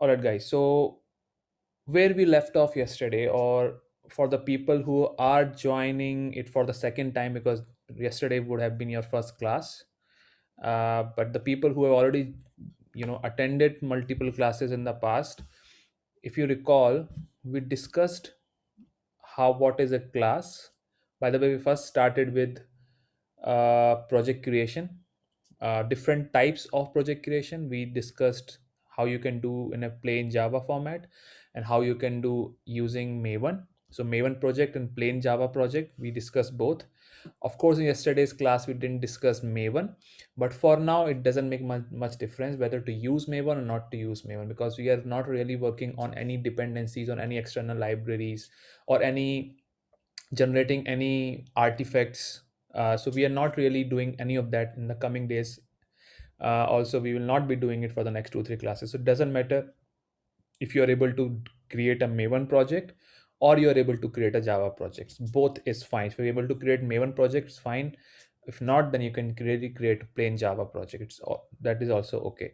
All right, guys. So where we left off yesterday, or for the people who are joining it for the second time, because yesterday would have been your first class, but the people who have already, attended multiple classes in the past, if you recall, we discussed what is a class. By the way, we first started with project creation, different types of project creation. We discussed how you can do in a plain Java format and how you can do using Maven. So Maven project and plain Java project, we discussed both. Of course, in yesterday's class, we didn't discuss Maven, but for now, it doesn't make much difference whether to use Maven or not to use Maven, because we are not really working on any dependencies on any external libraries or any generating any artifacts. So we are not really doing any of that in the coming days. Also, we will not be doing it for the next 2 3 classes. So it doesn't matter if you are able to create a Maven project or you are able to create a Java project. Both is fine. If you're able to create Maven project, it's fine. If not, then you can really create a plain Java project. That is also okay.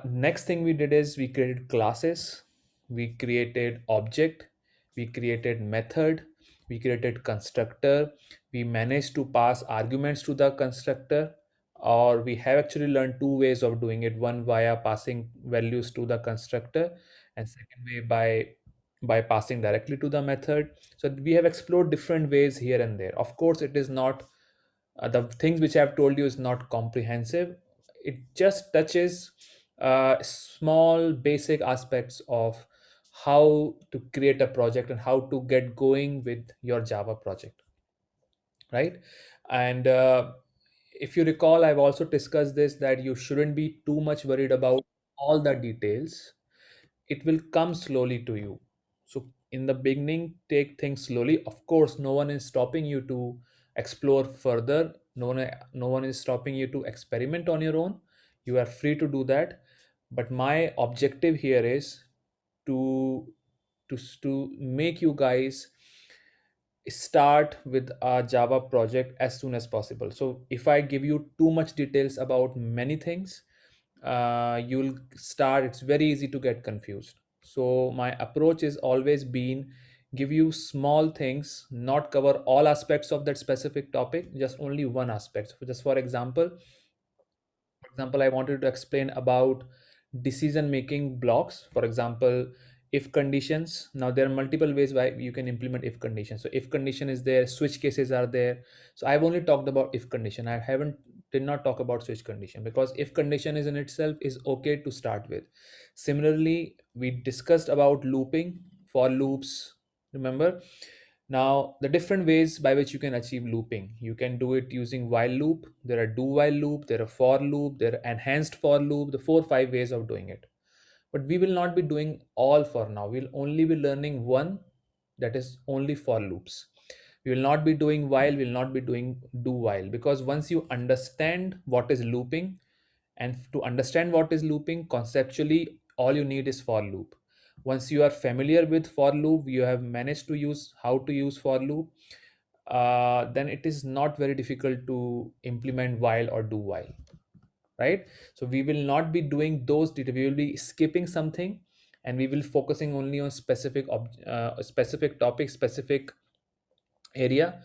Next thing we did is we created classes, we created object, we created method, we created constructor. We managed to pass arguments to the constructor, or we have actually learned two ways of doing it: one via passing values to the constructor, and second way by passing directly to the method. So we have explored different ways here and there. Of course, it is not the things which I have told you is not comprehensive. It just touches small basic aspects of how to create a project and how to get going with your Java project, right? And if you recall, I've also discussed this, that you shouldn't be too much worried about all the details. It will come slowly to you. So in the beginning, take things slowly. Of course, no one is stopping you to explore further. No one is stopping you to experiment on your own. You are free to do that. But my objective here is to to make you guys start with a Java project as soon as possible. So if I give you too much details about many things, you'll start, it's very easy to get confused. So my approach is always been give you small things, not cover all aspects of that specific topic, just only one aspect. So just for example, I wanted to explain about decision making blocks. For example, if conditions. Now there are multiple ways why you can implement if condition. So if condition is there, switch cases are there. So I've only talked about if condition. I haven't did not talk about switch condition, because if condition is in itself is okay to start with. Similarly, we discussed about looping, for loops, remember. Now, the different ways by which you can achieve looping. You can do it using while loop. There are do while loop, there are for loop, there are enhanced for loop, the 4 5 ways of doing it. But we will not be doing all for now. We'll only be learning one, that is only for loops. We will not be doing while, we'll not be doing do while, because once you understand what is looping, and to understand what is looping conceptually, all you need is for loop. Once you are familiar with for loop, you have managed to use how to use for loop, then it is not very difficult to implement while or do while, right? So we will not be doing those details. We will be skipping something, and we will focusing only on specific topic, specific area.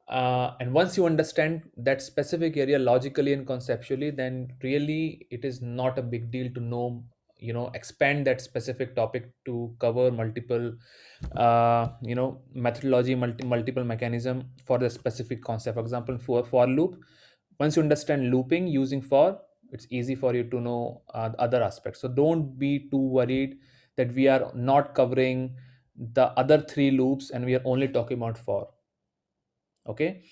And once you understand that specific area logically and conceptually, then really it is not a big deal to know, expand that specific topic to cover multiple methodology, multiple mechanism for the specific concept. For example, for loop, once you understand looping using for, it's easy for you to know other aspects. So don't be too worried that we are not covering the other three loops and we are only talking about for. Okay,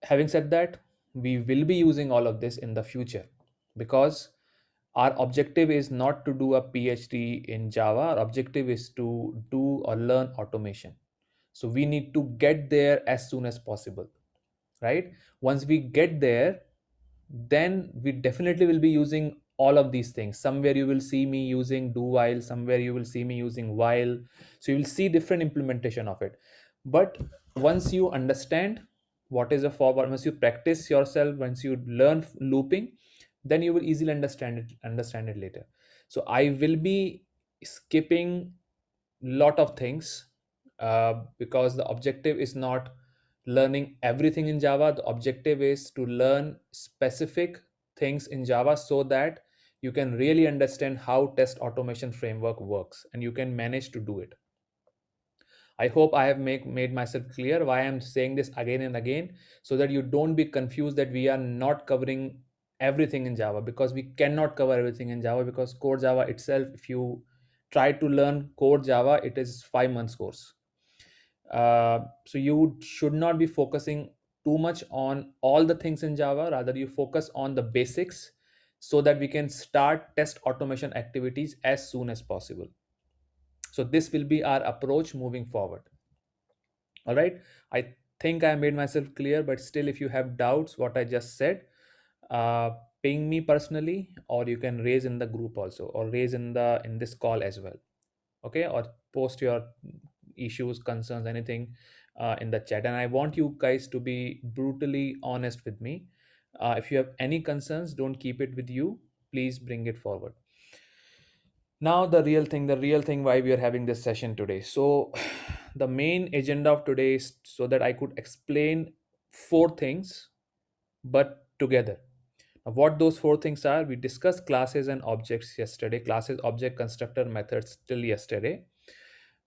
having said that, we will be using all of this in the future, because our objective is not to do a PhD in Java. Our objective is to do or learn automation. So we need to get there as soon as possible, right? Once we get there, then we definitely will be using all of these things. Somewhere you will see me using do while, somewhere you will see me using while. So you will see different implementation of it. But once you understand what is a for, once you practice yourself, once you learn looping, then you will easily understand it later. So I will be skipping lot of things, because the objective is not learning everything in Java. The objective is to learn specific things in Java so that you can really understand how test automation framework works and you can manage to do it. I hope I have made myself clear why I'm saying this again and again, so that you don't be confused that we are not covering everything in Java, because we cannot cover everything in Java, because core Java itself, if you try to learn core Java, it is 5 months course. So you should not be focusing too much on all the things in Java. Rather, you focus on the basics so that we can start test automation activities as soon as possible. So this will be our approach moving forward. All right. I think I made myself clear, but still, if you have doubts what I just said, uh, ping me personally, or you can raise in the group also, or raise in this call as well. Okay, or post your issues, concerns, anything in the chat. And I want you guys to be brutally honest with me. If you have any concerns, don't keep it with you. Please bring it forward. Now the real thing why we are having this session today. So the main agenda of today is so that I could explain four things but together. Now, what those four things are, we discussed classes and objects yesterday, classes, object, constructor, methods till yesterday.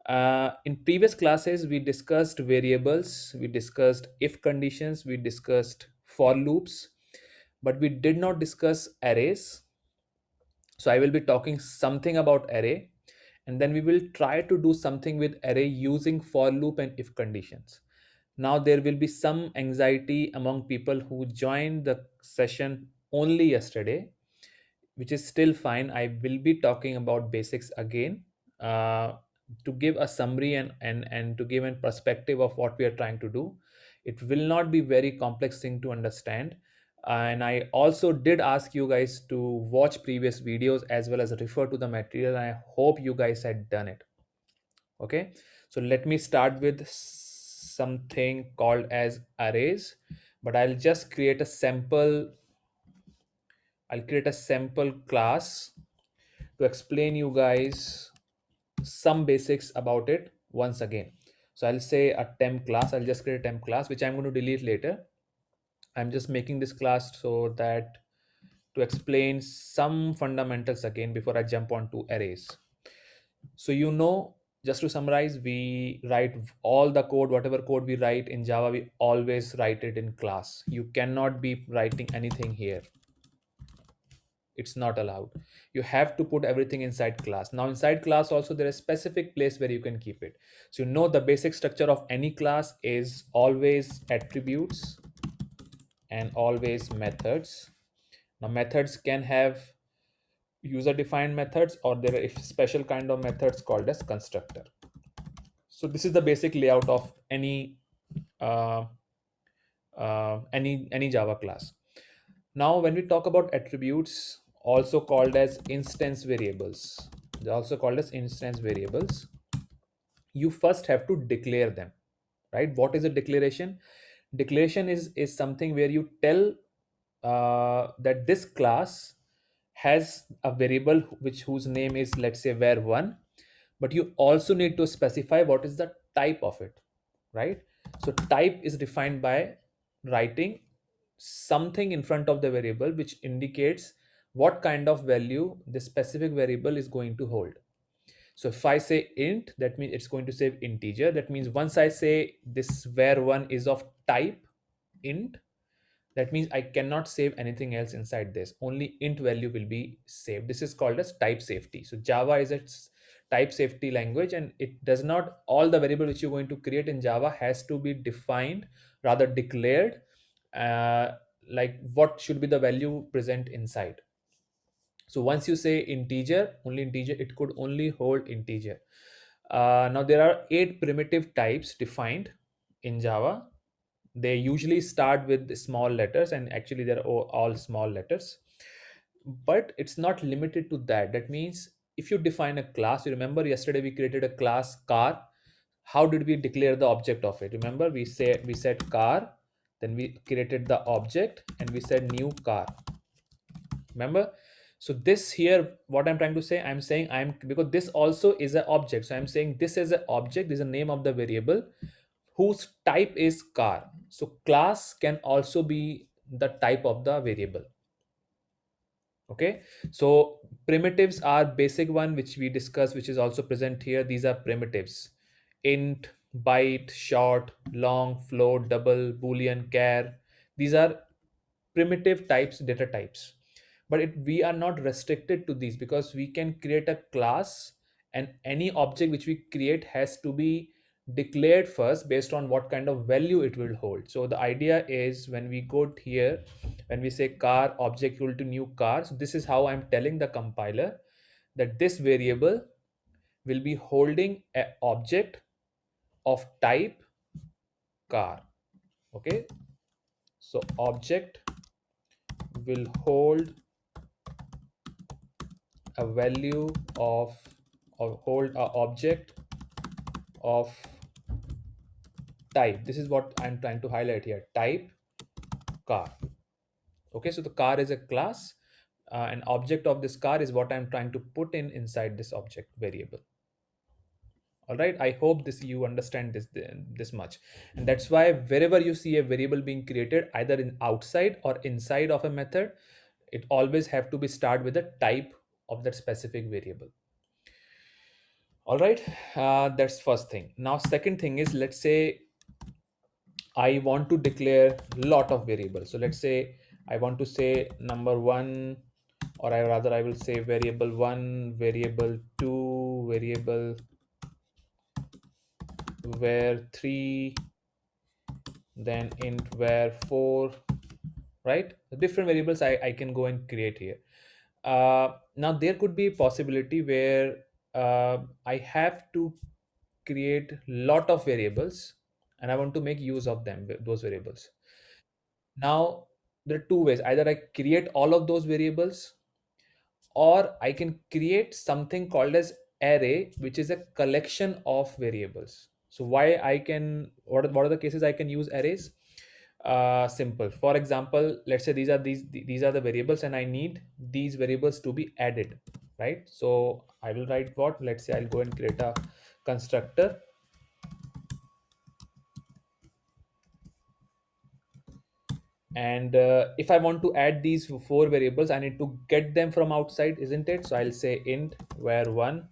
In previous classes we discussed variables, we discussed if conditions, we discussed for loops, but we did not discuss arrays. So I will be talking something about array, and then we will try to do something with array using for loop and if conditions. Now there will be some anxiety among people who joined the session only yesterday, which is still fine. I will be talking about basics again, uh, to give a summary and to give a perspective of what we are trying to do. It will not be very complex thing to understand. And I also did ask you guys to watch previous videos as well as refer to the material. I hope you guys had done it. Okay, so let me start with something called as arrays, but I'll create a sample class to explain you guys some basics about it once again. So I'll say a temp class. I'll just create a temp class, which I'm going to delete later. I'm just making this class so that to explain some fundamentals again before I jump onto arrays. So just to summarize, we write all the code, whatever code we write in Java, we always write it in class. You cannot be writing anything here. It's not allowed. You have to put everything inside class. Now inside class also there is specific place where you can keep it. So the basic structure of any class is always attributes and always methods. Now methods can have user defined methods, or there are special kind of methods called as constructor. So this is the basic layout of uh, any Java class. Now when we talk about attributes, also called as instance variables, they're also called as instance variables, you first have to declare them. Right, what is a declaration? Declaration is something where you tell that this class has a variable whose name is, let's say, var1, but you also need to specify what is the type of it. Right, so type is defined by writing something in front of the variable which indicates what kind of value this specific variable is going to hold. So if I say int, that means it's going to save integer. That means once I say this var1 is of type int, that means I cannot save anything else inside this. Only int value will be saved. This is called as type safety. So Java is a type safety language, and it does not, all the variable which you're going to create in Java has to be defined, rather declared, uh, like what should be the value present inside. So once you say integer, only integer, it could only hold integer. Now there are 8 primitive types defined in Java. They usually start with small letters, and actually they're all small letters. But it's not limited to that. That means if you define a class, you remember yesterday we created a class car. How did we declare the object of it? Remember, we said car, then we created the object and we said new car. Remember? So this here, what I'm trying to say, I'm saying I'm because this also is an object. So I'm saying this is an object, this is the name of the variable whose type is car. So class can also be the type of the variable. Okay, so primitives are basic one which we discussed, which is also present here. These are primitives: int, byte, short, long, float, double, boolean, char. These are primitive types, data types. But we are not restricted to these, because we can create a class, and any object which we create has to be declared first based on what kind of value it will hold. So the idea is, when we go here, when we say car object equal to new car, so this is how I'm telling the compiler that this variable will be holding an object of type car. Okay, so object will hold a value of, or hold a object of type. This is what I'm trying to highlight here: type car. Okay, so the car is a class. An object of this car is what I'm trying to put in inside this object variable. All right, I hope this you understand this much. And that's why wherever you see a variable being created, either in outside or inside of a method, it always have to be start with the type of that specific variable. All right, that's first thing. Now second thing is, let's say I want to declare lot of variables. So let's say I want to say number one, or I will say variable one, variable two, variable where three, then int where four, right? The different variables I can go and create here. Now there could be a possibility where I have to create lot of variables, and I want to make use of them, those variables. Now there are two ways: either I create all of those variables, or I can create something called as array, which is a collection of variables. So why I can, what are the cases I can use arrays? Simple. For example, let's say these are the variables, and I need these variables to be added, right? So I will write what, let's say I'll go and create a constructor, and if I want to add these four variables, I need to get them from outside, isn't it? So I'll say int where one,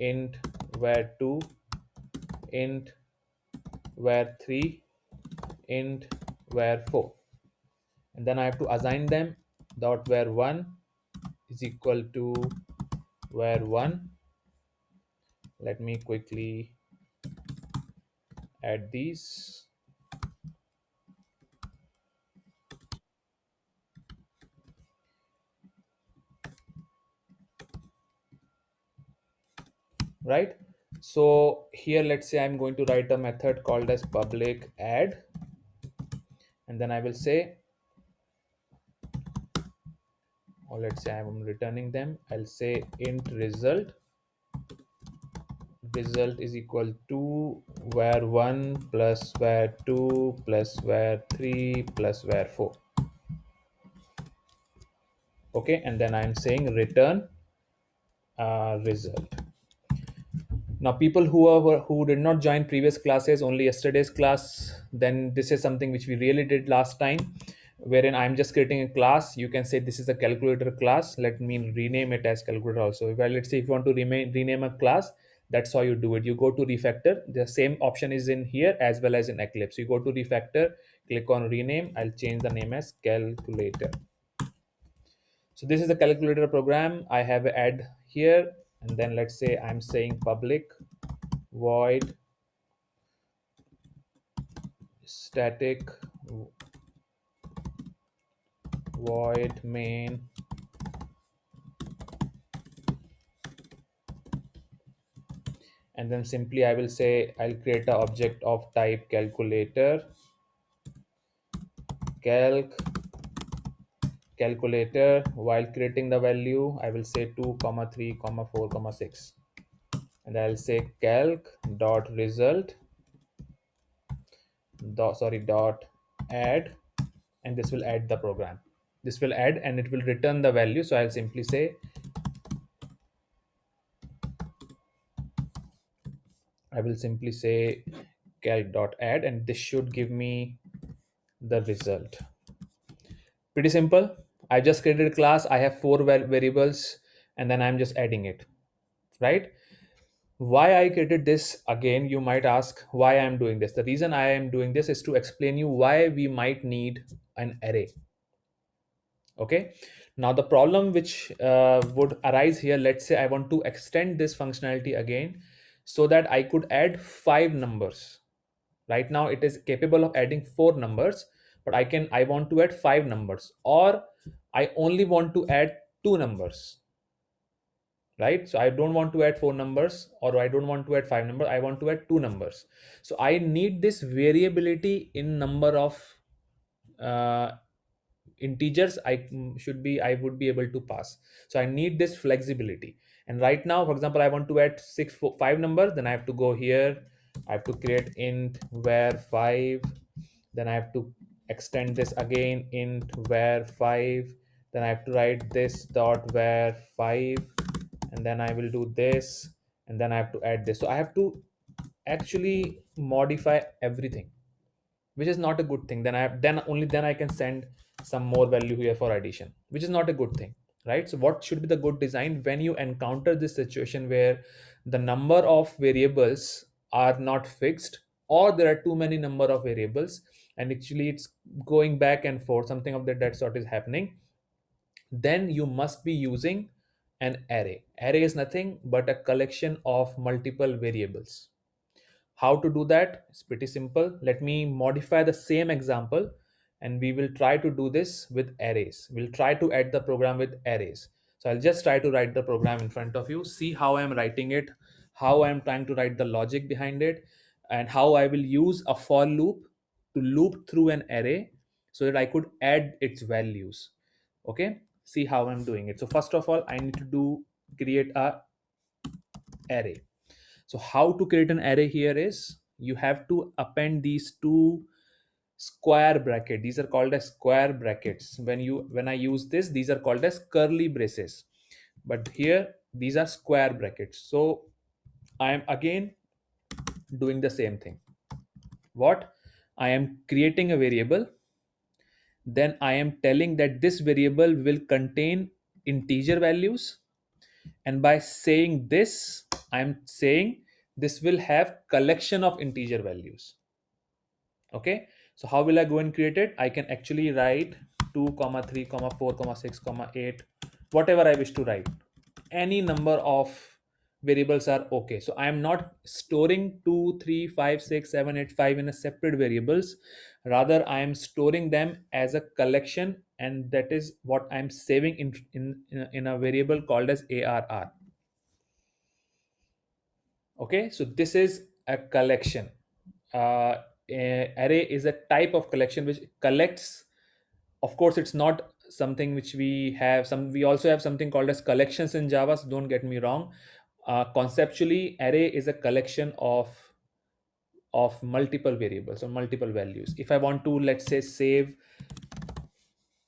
int where two, int where three, int where four, and then I have to assign them. Dot where one is equal to where one. Let me quickly add these. Right, so here let's say I'm going to write a method called as public add, and then I will say, or let's say I'm returning them, I'll say int result is equal to where 1 plus where 2 plus where 3 plus where 4. Okay, and then I'm saying return result. Now people who did not join previous classes, only yesterday's class, then this is something which we really did last time, wherein I'm just creating a class. You can say this is a calculator class. Let me rename it as calculator also. Well, let's say if you want to rename a class, that's how you do it. You go to refactor, the same option is in here as well as in Eclipse. You go to refactor, click on rename. I'll change the name as calculator. So this is the calculator program. I have add here, and then let's say I'm saying public void static void main, and then simply I will say I'll create an object of type calculator, calculator. While creating the value, I will say 2 comma 3 comma 4 comma 6, and I'll say calc dot result dot add, and this will add the program. This will add and it will return the value. So I'll simply say, I will simply say calc.add, and this should give me the result. Pretty simple. I just created a class. I have four variables, and then I'm just adding it, right? Why I created this, again, you might ask why I'm doing this. The reason I am doing this is to explain you why we might need an array. Okay. Now the problem which would arise here, let's say I want to extend this functionality again so that I could add five numbers. Right now it is capable of adding four numbers, but I want to add five numbers, or I only want to add two numbers, right? So I don't want to add four numbers, or I don't want to add five numbers, I want to add two numbers. So I need this variability in number of uh, integers I would be able to pass. So I need this flexibility. And right now, for example, I want to add five numbers, then I have to go here, I have to create int var 5, then I have to extend this again int var 5, then I have to write this dot var 5, and then I will do this, and then I have to add this. So I have to actually modify everything, which is not a good thing. Then I can send some more value here for addition, which is not a good thing, right? So what should be the good design when you encounter this situation where the number of variables are not fixed, or there are too many number of variables, and actually it's going back and forth, something of that sort is happening. Then you must be using an array is nothing but a collection of multiple variables. How to do that? It's pretty simple. Let me modify the same example, and we will try to do this with arrays. We'll try to add the program with arrays. So I'll just try to write the program in front of you. See how I'm writing it, how I'm trying to write the logic behind it, and how I will use a for loop to loop through an array so that I could add its values. Okay, see how I'm doing it. So first of all, I need to create a array. So how to create an array here is you have to append these two square bracket. These are called as square brackets. When I use this, these are called as curly braces. But here these are square brackets. So I am again doing the same thing. What? I am creating a variable. Then I am telling that this variable will contain integer values, and by saying this, I'm saying this will have collection of integer values. Okay, so how will I go and create it? I can actually write 2 comma 3 comma 4 comma 6 comma 8, whatever I wish to write. Any number of variables are okay. So I am not storing 2 3 5 6 7 8 5 in a separate variables, rather I am storing them as a collection, and that is what I'm saving in a variable called as arr. Okay, so this is a collection. Array is a type of collection which collects. Of course, it's not something which we also have something called as collections in Java, so don't get me wrong. Conceptually, array is a collection of multiple variables or multiple values. If I want to, let's say, save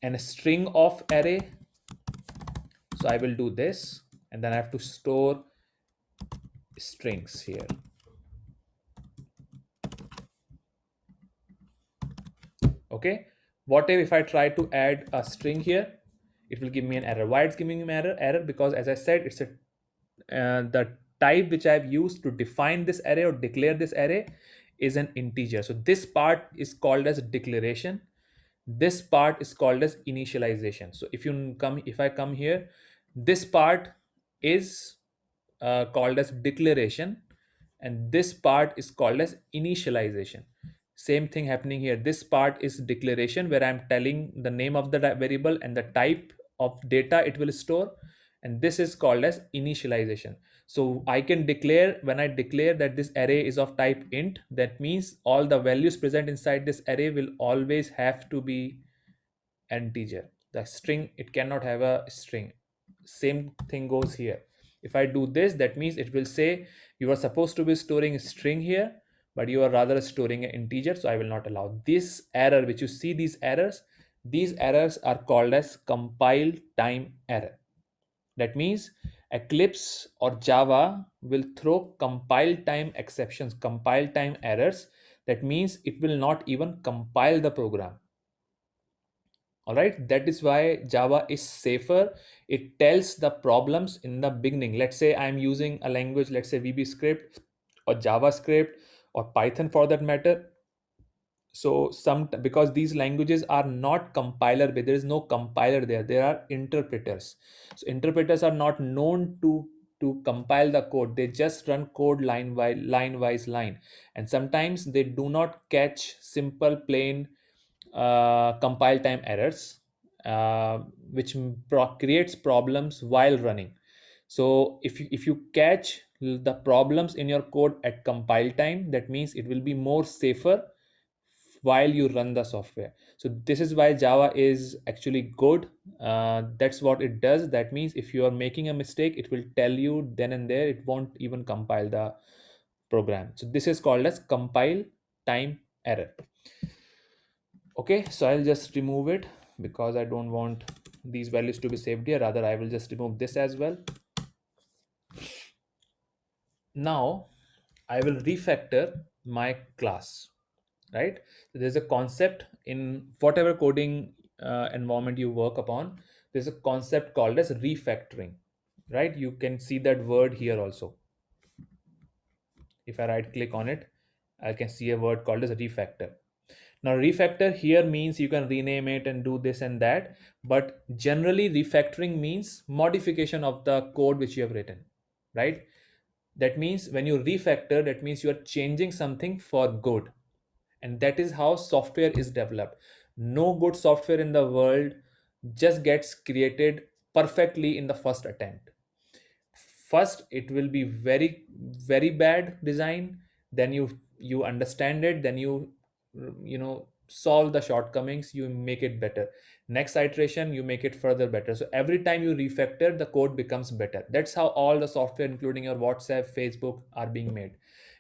a string of array, so I will do this, and then I have to store strings here. Okay, what if I try to add a string here? It will give me an error. Why it's giving me an error? Because as I said, it's the type which I've used to define this array or declare this array is an integer. So this part is called as declaration. This part is called as initialization. So if I come here, this part is called as declaration, and this part is called as initialization. Same thing happening here. This part is declaration, where I'm telling the name of the variable and the type of data it will store, and this is called as initialization. So I can declare, when I declare that this array is of type int, that means all the values present inside this array will always have to be integer. The string, it cannot have a string. Same thing goes here. If I do this, that means it will say you are supposed to be storing a string here, but you are rather storing an integer, so I will not allow this error. Which you see, these errors, These errors are called as compile time error. That means Eclipse or Java will throw compile time exceptions, compile time errors. That means it will not even compile the program. All right, that is why Java is safer. It tells the problems in the beginning. Let's say I'm using a language, let's say VB script or JavaScript or Python for that matter. So some, because these languages are not compiler based, there is no compiler there, there are interpreters. So interpreters are not known to compile the code, they just run code line, and sometimes they do not catch simple plain compile time errors, uh, which creates problems while running. So if you catch the problems in your code at compile time, that means it will be more safer while you run the software. So this is why Java is actually good. That's what it does. That means if you are making a mistake, it will tell you then and there, it won't even compile the program. So this is called as compile time error. Okay, so I'll just remove it because I don't want these values to be saved here. Rather, I will just remove this as well. Now I will refactor my class, right? So there's a concept in whatever coding environment you work upon. There's a concept called as refactoring, right? You can see that word here also. If I right click on it, I can see a word called as refactor. Now, refactor here means you can rename it and do this and that, but generally refactoring means modification of the code which you have written, right? That means when you refactor, that means you are changing something for good. And that is how software is developed. No good software in the world just gets created perfectly in the first attempt. First it will be very very bad design, then you understand it, then you solve the shortcomings, you make it better. Next iteration you make it further better. So every time you refactor, the code becomes better. That's how all the software, including your WhatsApp, Facebook, are being made.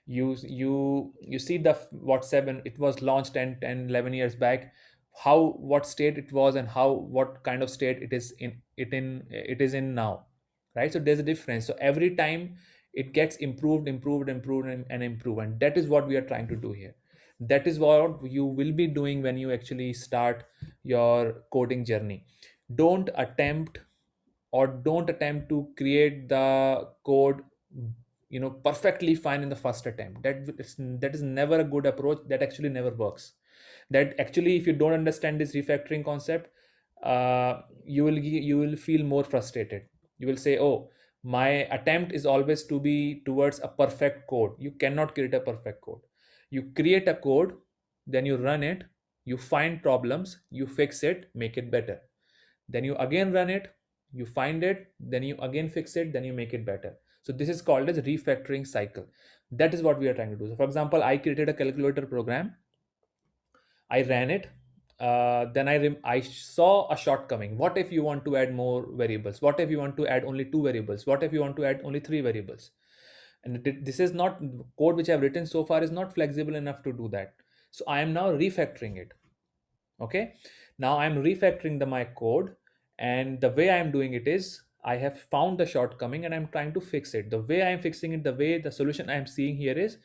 You see the WhatsApp, and it was launched 10, 10, 11 years back, how, what state it was, and how, what kind of state it is in now, right? So there's a difference. So every time it gets improved and improved, and that is what we are trying to do here. That is what you will be doing when you actually start your coding journey. Don't attempt to create the code perfectly fine in the first attempt. That is never a good approach. That actually never works. That actually, if you don't understand this refactoring concept, you will feel more frustrated. You will say, oh, my attempt is always to be towards a perfect code. You cannot create a perfect code. You create a code, then you run it, you find problems, you fix it, make it better. Then you again run it, you find it, then you again fix it, then you make it better. So this is called as refactoring cycle. That is what we are trying to do. So for example, I created a calculator program, I ran it. Then I saw a shortcoming. What if you want to add more variables? What if you want to add only two variables? What if you want to add only three variables? And this is not, code which I've written so far is not flexible enough to do that. So I am now refactoring it. Okay, now I'm refactoring my code, and the way I'm doing it is I have found the shortcoming and I'm trying to fix it. The way I'm fixing it, the way the solution I'm seeing here is,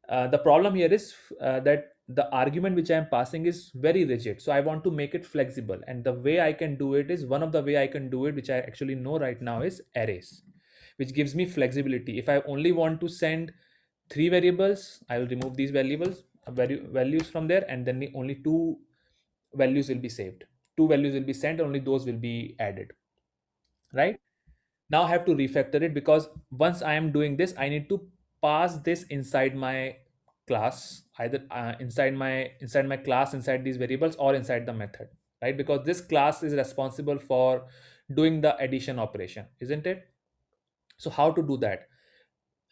the problem here is that the argument which I'm passing is very rigid, so I want to make it flexible. And the way I can do it is, one of the way I can do it, which I actually know right now, is arrays, which gives me flexibility. If I only want to send three variables, I will remove these values from there, and then the only two values will be saved. Two values will be sent, only those will be added, right? Now I have to refactor it, because once I am doing this, I need to pass this inside my class, either inside my class, inside these variables, or inside the method, right? Because this class is responsible for doing the addition operation, isn't it? So how to do that?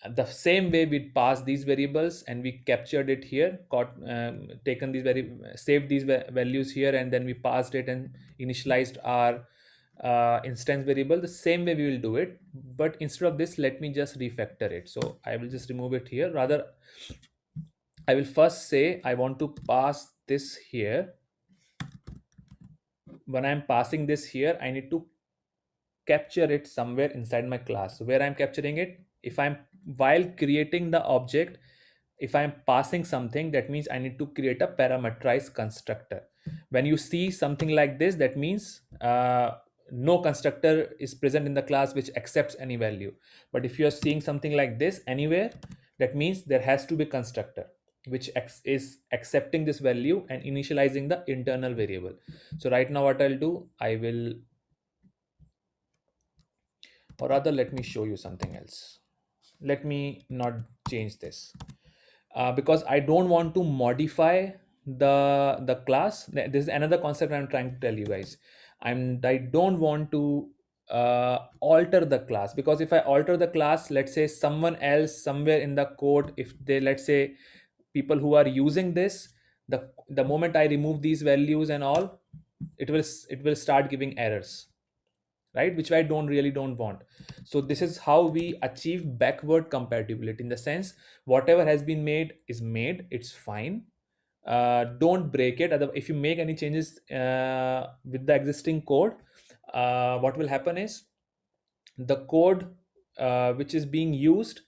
The same way we pass these variables and we captured it here, taken these saved these values here, and then we passed it and initialized our instance variable. The same way we will do it, but instead of this, let me just refactor it. So I will just remove it here. Rather, I will first say I want to pass this here, when I'm passing this here, I need to capture it somewhere inside my class. So where I'm capturing it, if I'm while creating the object, if I'm passing something, that means I need to create a parameterized constructor. When you see something like this, that means no constructor is present in the class which accepts any value. But if you're seeing something like this anywhere, that means there has to be constructor which is accepting this value and initializing the internal variable. So right now what I'll do, I will, or rather let me show you something else. Let me not change this because I don't want to modify the class. This is another concept I'm trying to tell you guys. I don't want to alter the class, because if I alter the class, let's say someone else somewhere in the code, if they, let's say people who are using this, the moment I remove these values and all, it will start giving errors, right, which I don't want. So this is how we achieve backward compatibility, in the sense whatever has been made is made, it's fine. Don't break it. If you make any changes with the existing code, what will happen is the code which is being used,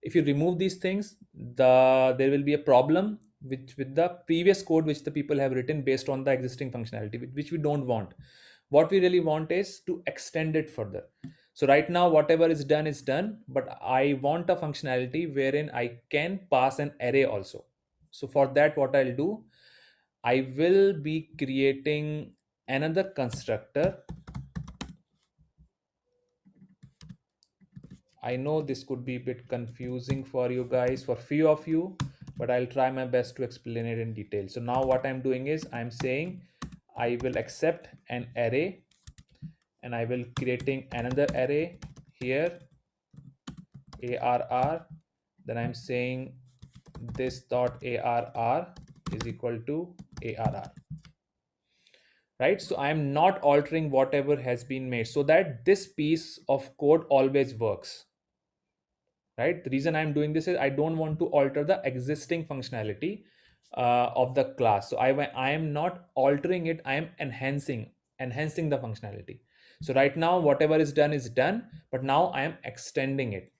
if you remove these things, there will be a problem with the previous code which the people have written based on the existing functionality, which we don't want. What we really want is to extend it further. So right now whatever is done, but I want a functionality wherein I can pass an array also. So for that, what I'll do, I will be creating another constructor. I know this could be a bit confusing for you guys, for few of you, but I'll try my best to explain it in detail. So now what I'm doing is I'm saying I will accept an array, and I will creating another array here, arr. Then I'm saying this dot arr is equal to arr, right? So I'm not altering whatever has been made, so that this piece of code always works, right? The reason I'm doing this is I don't want to alter the existing functionality of the class. So I am not altering it, I am enhancing the functionality. So right now whatever is done, but now I am extending it,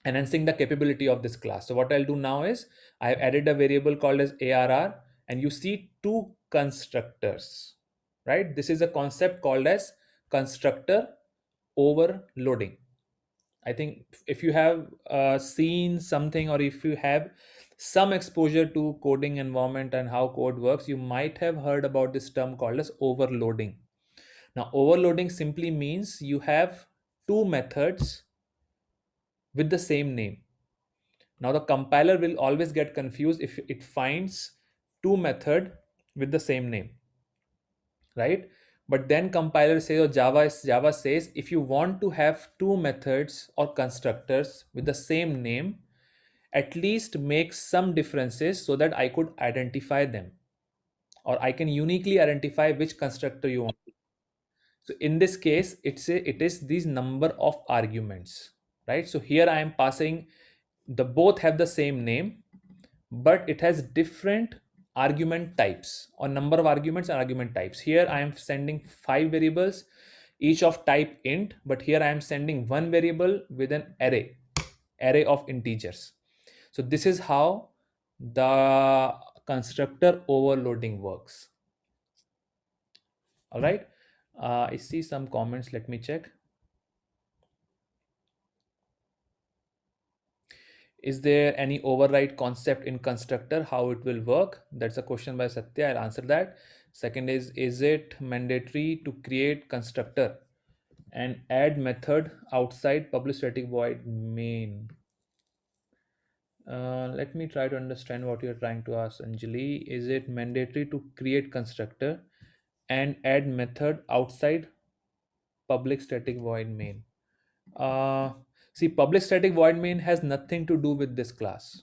enhancing the capability of this class. So what I'll do now is I've added a variable called as arr, and you see two constructors, right? This is a concept called as constructor overloading. I think if you have seen something, or if you have some exposure to coding environment and how code works, you might have heard about this term called as overloading. Now, overloading simply means you have two methods with the same name. Now, the compiler will always get confused if it finds two method with the same name, right? But then compiler says, or Java says, if you want to have two methods or constructors with the same name, at least make some differences so that I could identify them, or I can uniquely identify which constructor you want. So in this case, it is these number of arguments, right? So here I am passing, the both have the same name, but it has different argument types, or number of arguments and argument types. Here I am sending 5 variables, each of type int, but here I am sending one variable with an array of integers. So this is how the constructor overloading works. All right. I see some comments. Let me check. Is there any override concept in constructor? How it will work? That's a question by Satya. I'll answer that. Second is it mandatory to create constructor and add method outside public static void main? Let me try to understand what you're trying to ask, Anjali. Is it mandatory to create constructor and add method outside public static void main? Uh, See, public static void main has nothing to do with this class.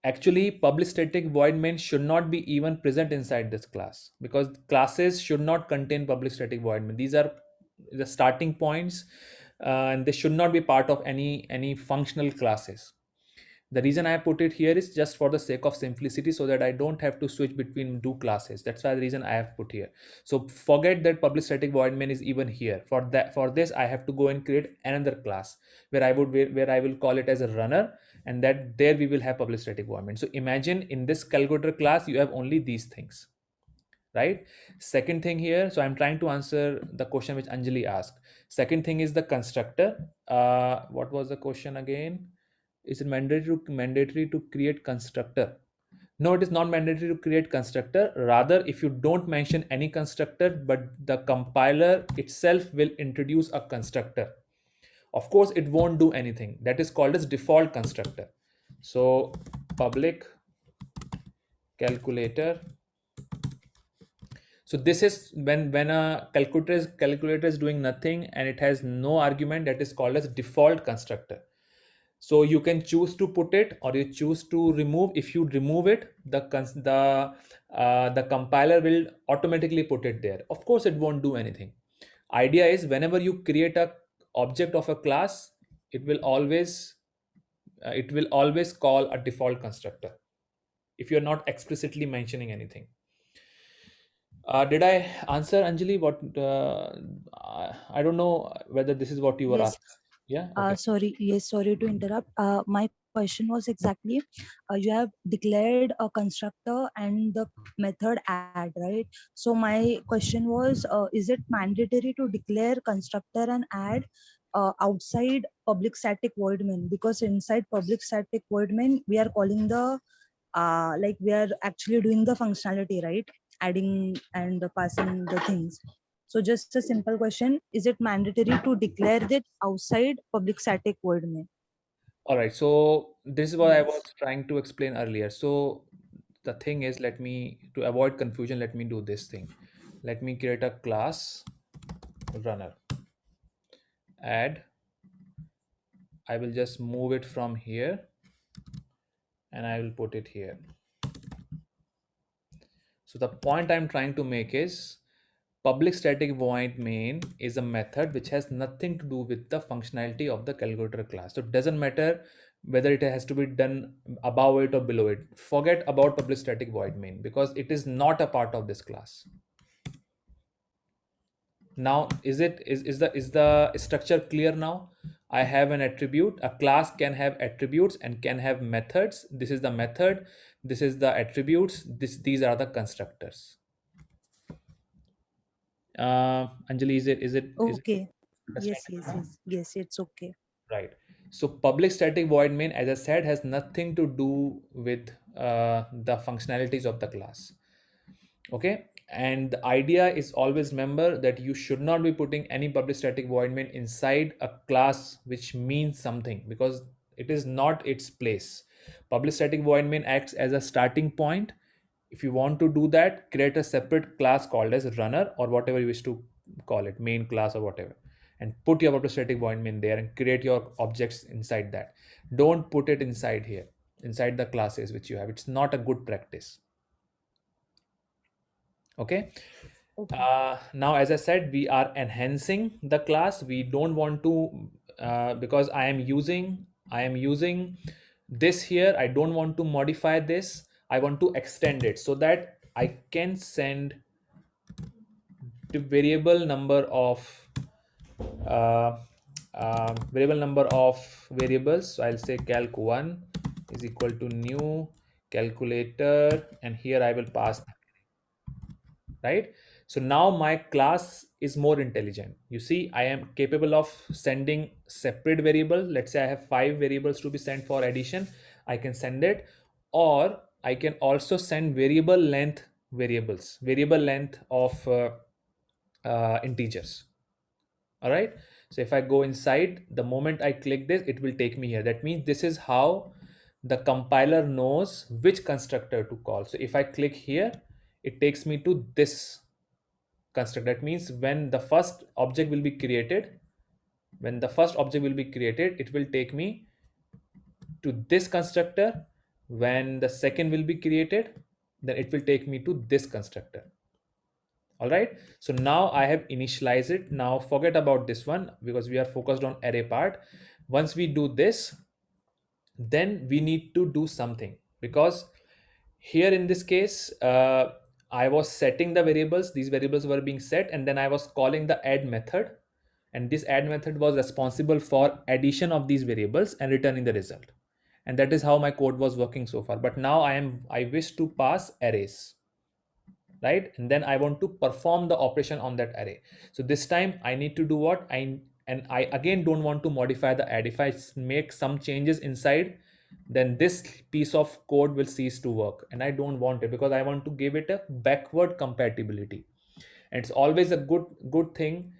Actually, public static void main should not be even present inside this class, because classes should not contain public static void main. These are the starting points, and they should not be part of any functional classes. The reason I put it here is just for the sake of simplicity, so that I don't have to switch between two classes. That's why the reason I have put here. So forget that public static void main is even here. For this I have to go and create another class where I will call it as a runner, and that there we will have public static void main. So imagine in this calculator class you have only these things, right? Second thing here, so I'm trying to answer the question which Anjali asked. Second thing is the constructor. What was the question again? Is it mandatory to create constructor? No, it is not mandatory to create constructor. Rather, if you don't mention any constructor but the compiler itself will introduce a constructor, of course it won't do anything. That is called as default constructor. So public calculator. So this is when a calculator is doing nothing and it has no argument, that is called as default constructor. So you can choose to put it or you choose to remove. If you remove it, the compiler will automatically put it there. Of course it won't do anything. Idea is whenever you create a object of a class, it will always call a default constructor if you're not explicitly mentioning anything. Did I answer, Anjali? What I don't know whether this is what you were Yes. asking. Yeah. Okay. Sorry. Yes. Sorry to interrupt. My question was exactly, you have declared a constructor and the method add, right? So my question was, is it mandatory to declare constructor and add outside public static void main? Because inside public static void main, we are calling the like we are actually doing the functionality, right? Adding and passing the things. So just a simple question, is it mandatory to declare that outside public static void main? All right. So this is what I was Yes. trying to explain earlier. So the thing is, to avoid confusion, let me do this thing. Let me create a class runner. Add. I will just move it from here and I will put it here. So the point I'm trying to make is public static void main is a method which has nothing to do with the functionality of the calculator class. So it doesn't matter whether it has to be done above it or below it. Forget about public static void main because it is not a part of this class. Now is the structure clear now? I have an attribute. A class can have attributes and can have methods. This is the method, this is the attributes, these are the constructors. Anjali, is it Okay. Yes, yes, understandable? yes, yes, it's okay. Right. So public static void main, as I said, has nothing to do with the functionalities of the class. Okay. And the idea is always remember that you should not be putting any public static void main inside a class which means something, because it is not its place. Public static void main acts as a starting point. If you want to do that, create a separate class called as runner or whatever you wish to call it, main class or whatever, and put your public static void main there and create your objects inside that. Don't put it inside here, inside the classes which you have. It's not a good practice. Okay. Okay. Now, as I said, we are enhancing the class. We don't want to, because I am using this here. I don't want to modify this. I want to extend it so that I can send the uh, variable number of variables. So I'll say calc1 is equal to new calculator, and here I will pass, right? So now my class is more intelligent. You see, I am capable of sending separate variable. Let's say I have 5 variables to be sent for addition. I can send it, or I can also send variable length of integers. All right. So if I go inside, the moment I click this, it will take me here. That means this is how the compiler knows which constructor to call. So if I click here, it takes me to this constructor. That means when the first object will be created, it will take me to this constructor. When the second will be created, then it will take me to this constructor. All right. So now I have initialized it. Now forget about this one because we are focused on array part. Once we do this, then we need to do something, because here in this case, I was setting the variables, these variables were being set, and then I was calling the add method, and this add method was responsible for addition of these variables and returning the result. And that is how my code was working so far. But now I wish to pass arrays, right? And then I want to perform the operation on that array. So this time I need to do what I again don't want to modify the add. If I make some changes inside, then this piece of code will cease to work, and I don't want it, because I want to give it a backward compatibility. And it's always a good thing,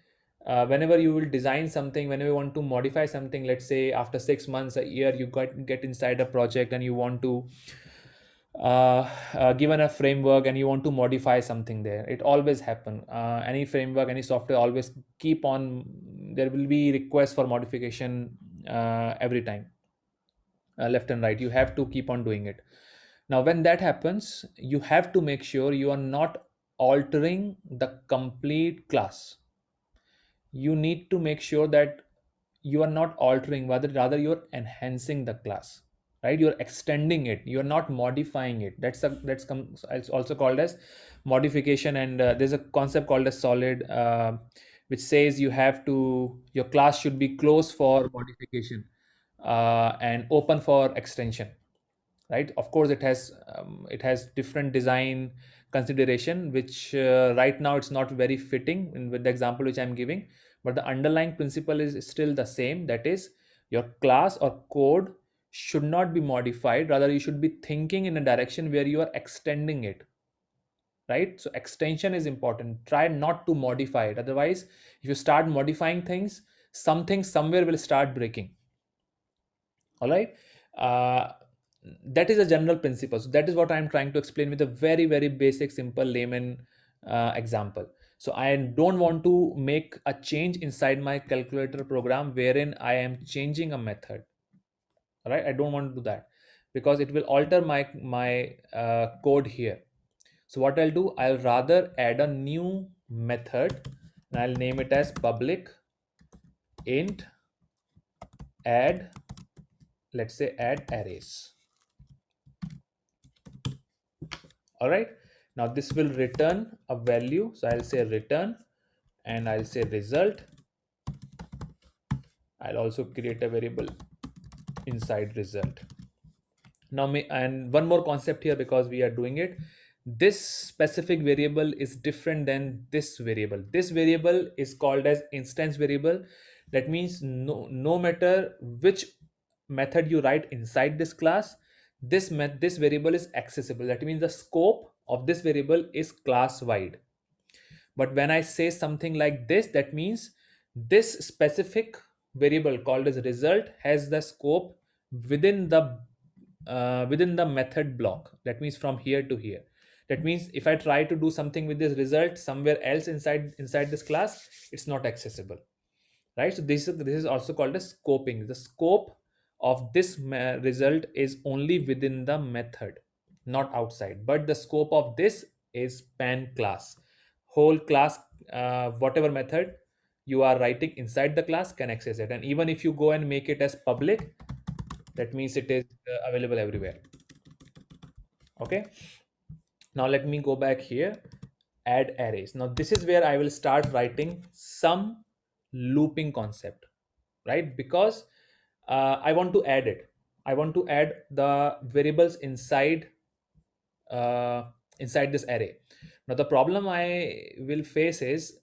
whenever you will design something, whenever you want to modify something, let's say after 6 months, a year, you get inside a project and you want to given a framework and you want to modify something there. It always happen, any framework, any software always keep on, there will be requests for modification every time, left and right, you have to keep on doing it. Now when that happens, you have to make sure you are not altering the complete class. You need to make sure that you are not altering, rather you're enhancing the class, right? You're extending it, you're not modifying it. It's also called as modification. And there's a concept called as solid, which says your class should be closed for modification, and open for extension, right? Of course it has different design consideration, which right now it's not very fitting with the example which I'm giving, but the underlying principle is still the same. That is, your class or code should not be modified, rather you should be thinking in a direction where you are extending it, right? So extension is important. Try not to modify it, otherwise if you start modifying things, something somewhere will start breaking. All right. uh, that is a general principle. So that is what I'm trying to explain with a very very basic simple layman example. So I don't want to make a change inside my calculator program wherein I am changing a method. All right, I don't want to do that, because it will alter my code here. So what I'll do, I'll rather add a new method, and I'll name it as public int add, let's say add arrays. All right, now this will return a value. So I'll say return, and I'll say result. I'll also create a variable inside result. Now and one more concept here, because we are doing it, this specific variable is different than this variable. This variable is called as instance variable. That means no matter which method you write inside this class, this variable is accessible. That means the scope of this variable is class wide. But when I say something like this, that means this specific variable called as result has the scope within the method block. That means from here to here. That means if I try to do something with this result somewhere else inside this class, it's not accessible, right? So this is also called as scoping. The scope of this result is only within the method, not outside. But the scope of this is span class. Whole class, whatever method you are writing inside the class can access it. And even if you go and make it as public, that means it is available everywhere. Okay, now let me go back here, add arrays. Now this is where I will start writing some looping concept, right? Because I want to add it. I want to add the variables uh, inside this array. Now the problem I will face is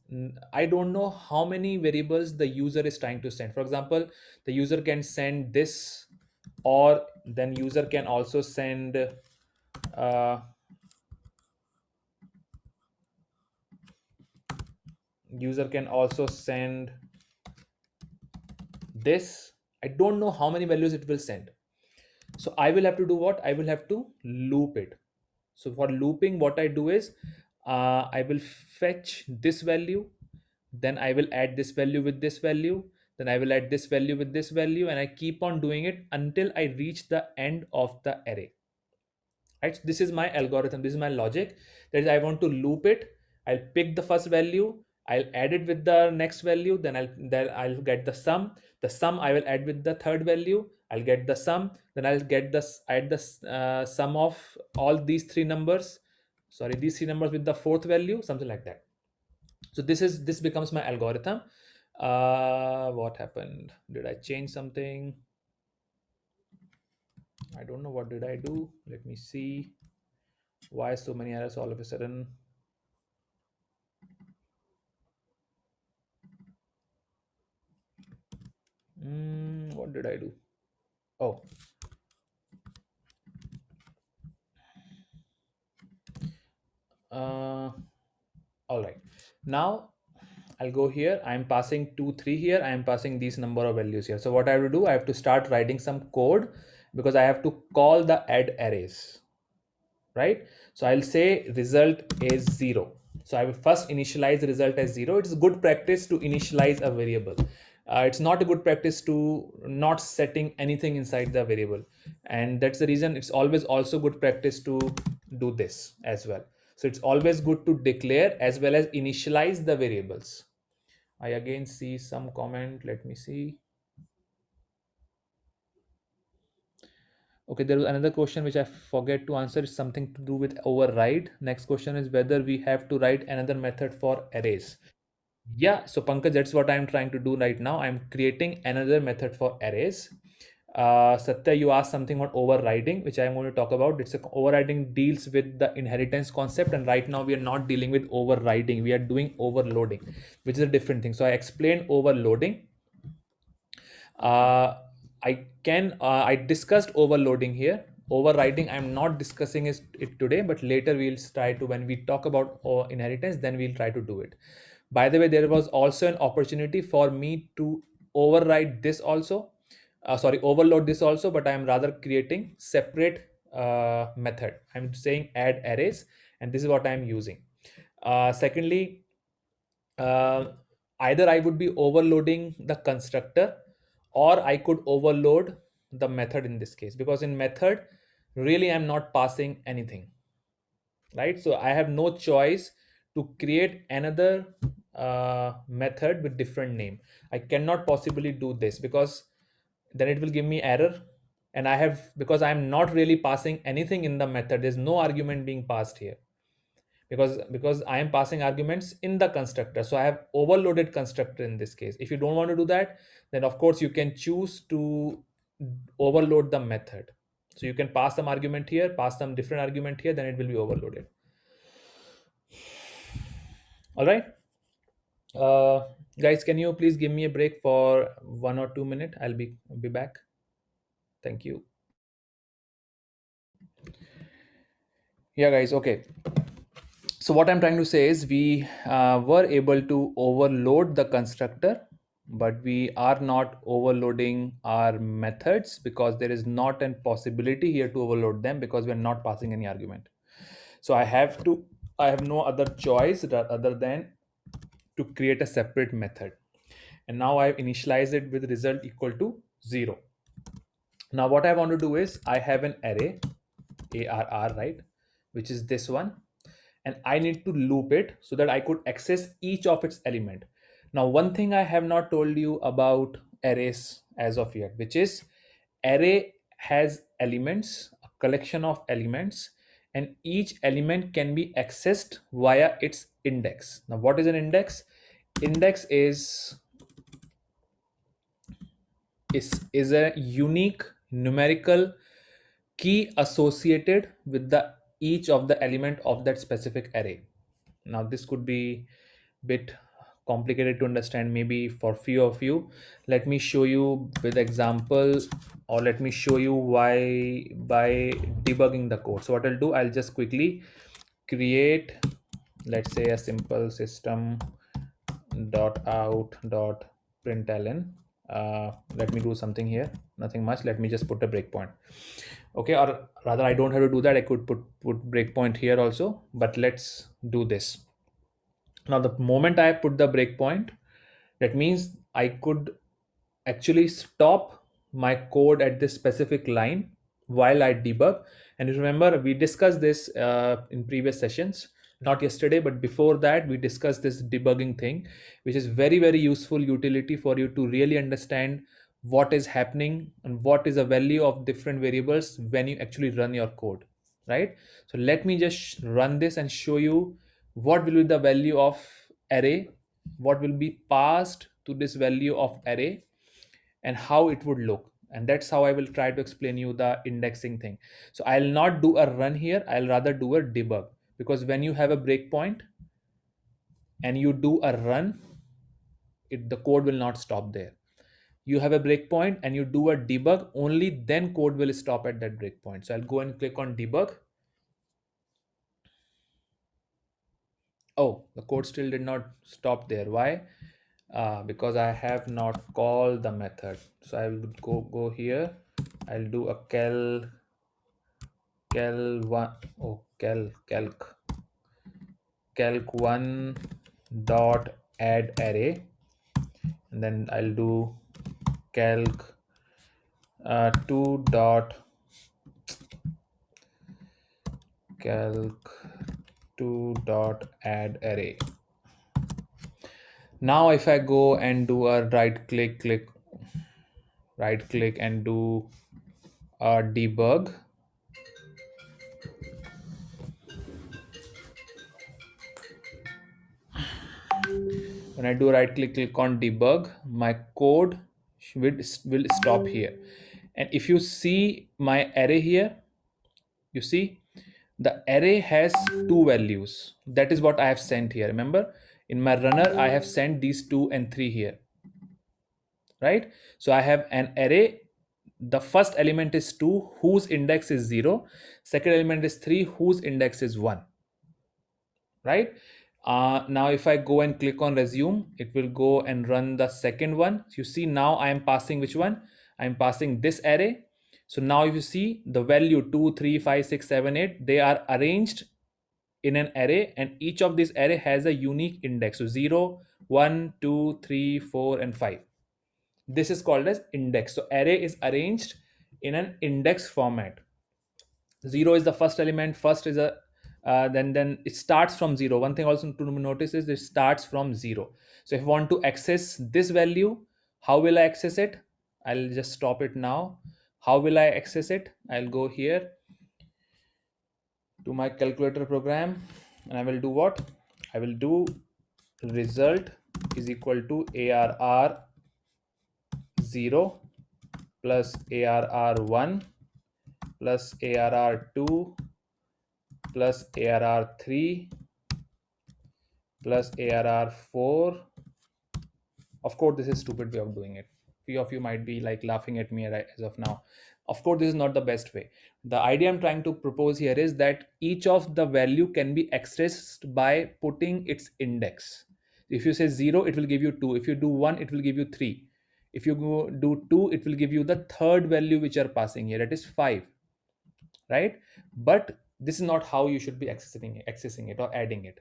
I don't know how many variables the user is trying to send. For example, the user can send this, or then user can also send user can also send this. I don't know how many values it will send. So I will have to do what? I will have to loop it. So for looping, what I do is I will fetch this value, then I will add this value with this value, then I will add this value with this value, and I keep on doing it until I reach the end of the array, right? So this is my algorithm, this is my logic. That is, I want to loop it. I'll pick the first value, I'll add it with the next value, then I'll get the sum. The sum I will add with the third value. I'll get the sum, then I'll get the add the sum of all these three numbers, sorry, these three numbers with the fourth value, something like that. So this becomes my algorithm. What happened? Did I change something? I don't know. What did I do? Let me see. Why so many errors all of a sudden? What did I do? Oh, all right. Now I'll go here. I'm passing 2, 3 here. I'm passing these number of values here. So what I have to do, I have to start writing some code because I have to call the add arrays, right? So I'll say result is 0. So I will first initialize the result as 0. It's good practice to initialize a variable. It's not a good practice to not setting anything inside the variable. And that's the reason it's always also good practice to do this as well. So it's always good to declare as well as initialize the variables. I again see some comment. Let me see. Okay, there was another question which I forget to answer. It's something to do with override. Next question is whether we have to write another method for arrays. Yeah, so Pankaj, that's what I'm trying to do right now. I'm creating another method for arrays. Satya, you asked something about overriding, which I'm going to talk about. It's a overriding deals with the inheritance concept, and right now we are not dealing with overriding. We are doing overloading, which is a different thing. So I explained overloading. uh, I discussed overloading here. Overriding, I'm not discussing it today, but later we'll try to, when we talk about inheritance, then we'll try to do it. By the way, there was also an opportunity for me to override this also, sorry, overload this also, but I'm rather creating separate method. I'm saying add arrays, and this is what I'm using. Secondly, uh, either I would be overloading the constructor or I could overload the method in this case, because in method really I'm not passing anything, right? So I have no choice to create another method with different name. I cannot possibly do this because then it will give me error. And I have, because I'm not really passing anything in the method, there's no argument being passed here, because I am passing arguments in the constructor. So I have overloaded constructor in this case. If you don't want to do that, then of course you can choose to overload the method. So you can pass some argument here, pass some different argument here, then it will be overloaded. All right. Guys, can you please give me a break for 1 or 2 minutes? I'll be back. Thank you. Yeah, guys. Okay. So what I'm trying to say is we were able to overload the constructor, but we are not overloading our methods because there is not a possibility here to overload them because we're not passing any argument. So I have no other choice other than to create a separate method. And now I've initialized it with result equal to 0. Now what I want to do is I have an array, ARR, right, which is this one, and I need to loop it so that I could access each of its element. Now, one thing I have not told you about arrays as of yet, which is array has elements, a collection of elements, and each element can be accessed via its index. Now, what is an index? Index is a unique numerical key associated with the each of the element of that specific array. Now this could be bit complicated to understand maybe for few of you. Let me show you with example, or let me show you why by debugging the code. So what I'll do, I'll just quickly create, let's say, a simple system dot out dot println. Let me do something here, nothing much. Let me just put a breakpoint. Okay, or rather I don't have to do that. I could put breakpoint here also, but let's do this. Now the moment I put the breakpoint, that means I could actually stop my code at this specific line while I debug. And you remember we discussed this in previous sessions, not yesterday, but before that we discussed this debugging thing, which is very, very useful utility for you to really understand what is happening and what is the value of different variables when you actually run your code, right? So let me just run this and show you what will be the value of array, what will be passed to this value of array, and how it would look. And that's how I will try to explain you the indexing thing. So I'll not do a run here, I'll rather do a debug, because when you have a breakpoint and you do a run, the code will not stop there. You have a breakpoint and you do a debug, only then code will stop at that breakpoint. So I'll go and click on debug. Oh, the code still did not stop there. Why? Because I have not called the method. So I will go here. I'll do a calc one dot add array, and then I'll do calc 2 dot calc 2 dot add array. Now if I go and do a right click and do a debug, when I do right click on debug, my code will stop here. And if you see my array here, you see the array has two values. That is what I have sent here. Remember, in my runner I have sent these 2 and 3 here, right? So I have an array. The first element is 2 whose index is 0, second element is 3 whose index is 1, right? Now if I go and click on resume, it will go and run the second one. So you see now I am passing which one? I am passing this array. So now if you see the value 2, 3, 5, 6, 7, 8, they are arranged in an array, and each of these array has a unique index. So 0, 1, 2, 3, 4, and 5. This is called as index. So array is arranged in an index format. 0 is the first element, first is a then it starts from 0. One thing also to notice is it starts from 0. So if I want to access this value, how will I access it? I'll just stop it now. How will I access it? I'll go here to my calculator program, and I will do what? I will do result is equal to arr 0 plus arr 1 plus arr 2 plus arr 3 plus arr 4. Of course this is stupid way of doing it. Few of you might be like laughing at me as of now. Of course this is not the best way. The idea I'm trying to propose here is that each of the value can be accessed by putting its index. If you say 0, it will give you 2. If you do 1, it will give you 3. If you go do 2, it will give you the third value which are passing here, that is 5, right? But this is not how you should be accessing it or adding it.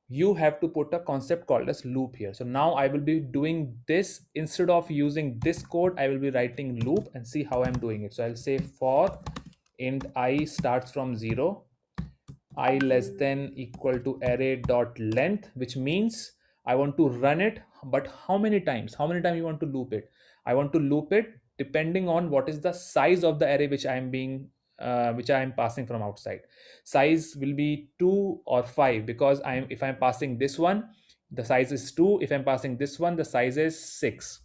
You have to put a concept called as loop here. So now I will be doing this. Instead of using this code, I will be writing loop and see how I'm doing it. So I'll say for int I starts from 0, I less than equal to array dot length, which means I want to run it. But how many times you want to loop it? I want to loop it depending on what is the size of the array which I am passing from outside. Size will be 2 or 5, because if I'm passing this one, the size is 2. If I'm passing this one, the size is 6,